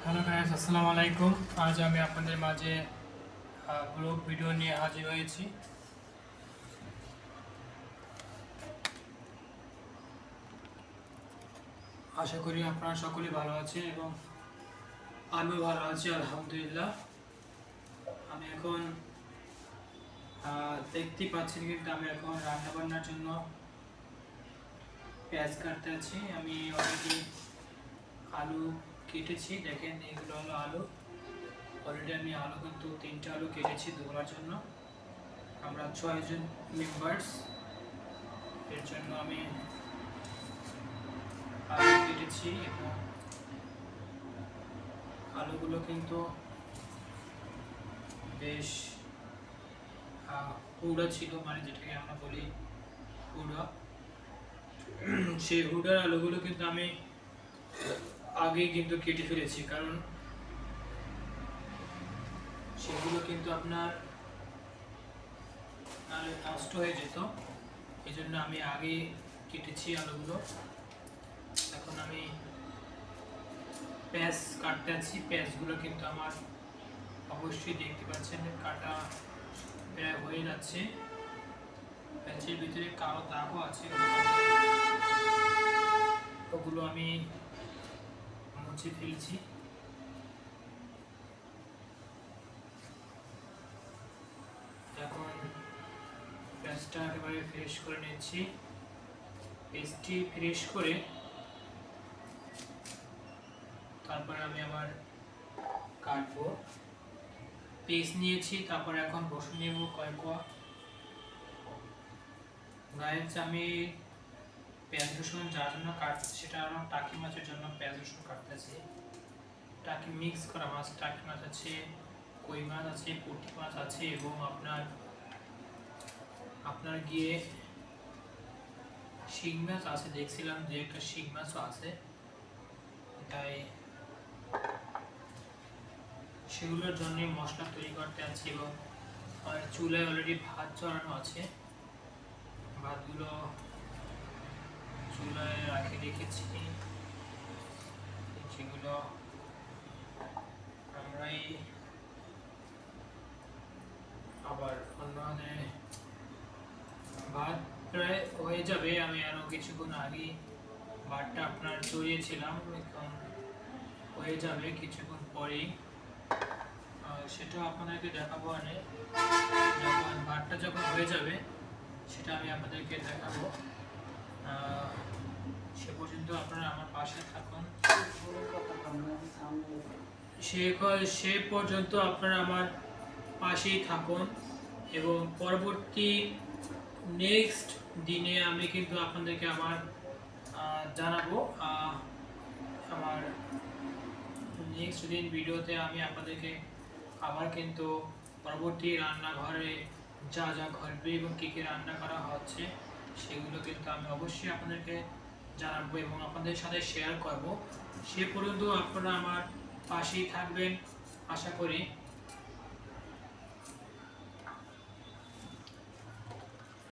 Hello guys, আসসালামু আলাইকুম। আজ আমি আপনাদের মাঝে ব্লগ ভিডিও নিয়ে হাজির হয়েছি। আশা করি আপনারা সকলেই ভালো আছেন এবং আমিও ভালো আছি, আলহামদুলিল্লাহ। আমি এখন দেখতেই পাচ্ছেন, কিন্তু আমি এখন রান্না বান্নার জন্য পেঁয়াজ কাটতে আছি। আমি অলরেডি আলু কেটেছি, দেখেন এগুলো হলো আলু। অলরেডি আমি আলু কিন্তু 3টা আলু কেটেছি দুপুরের জন্য। আমরা 6 জন মেম্বার্স, এর জন্য আমি আলু কেটেছি এবং আলুগুলো কিন্তু বেশ হুড়া ছিল, মানে যেটাকে আমরা বলি হুড়া। সেই হুড়ার আলুগুলো কিন্তু আমি আগেই কিন্তু কেটে ফেলেছি, কারণ সেগুলো কিন্তু আপনার নাহলে নষ্ট হয়ে যেত। এই জন্য আমি আগে কেটেছি আলুগুলো। এখন আমি পেঁয়াজ কাটতে আছি। পেঁয়াজগুলো কিন্তু আমার অবশ্যই দেখতে পাচ্ছেন কাটা প্রায় হয়ে যাচ্ছে। পেঁয়াজের ভিতরে কালো দাগও আছে, ওগুলো আমি মুছে ফেলছি। এখন পেঁয়াজটা একেবারে ফ্রেশ করে নিচ্ছি। পেস্টটি ফ্রেশ করে তারপরে আমি আবার কাটবো। পেস্ট নিয়েছি, তারপরে এখন রসুন নেব কয়েক কোয়া। গাইজ, আমি পেঁয়াজ রসুন যার জন্য কাটছি সেটা হলো টাকি মাছের জন্য পেঁয়াজ রসুন কাটতেছি। টাকি মিক্স করা মাছ, টাকি মাছ আছে, কই মাছ আছে, পুঁটি মাছ আছে এবং আপনার গিয়ে শিং মাছ আছে। দেখছিলাম যে একটা শিং মাছও আছে, তাই সেগুলোর জন্য মশলা তৈরি করতে আছি। এবং চুলায় অলরেডি ভাত চড়ানো আছে, ভাতগুলো চুলায় রেখেছি। যেগুলো আমরাই আবার অন্য ভাত প্রায় হয়ে যাবে। আমি আরও কিছুক্ষণ আগে ভাতটা আপনার চড়িয়েছিলাম, এখন হয়ে যাবে কিছুক্ষণ পরেই। সেটাও আপনাদেরকে দেখাবো। যখন ভাতটা যখন হয়ে যাবে সেটা আমি আপনাদেরকে দেখাবো। সে পর্যন্ত আপনারা আমার পাশে থাকুন। সে পর্যন্ত আপনারা আমার পাশেই থাকুন এবং পরবর্তী নেক্সট দিনে আমি কিন্তু আপনাদেরকে আবার জানাবো। আমার নেক্সট দিন ভিডিওতে আমি আপনাদেরকে আবার কিন্তু পরবর্তী রান্নাঘরে যা যা ঘটবে এবং কী কী রান্না করা হচ্ছে সেগুলো কিন্তু আমি অবশ্যই আপনাদেরকে জানাবো এবং আপনাদের সাথে শেয়ার করব। সে পর্যন্ত আপনারা আমার পাশেই থাকবেন আশা করি।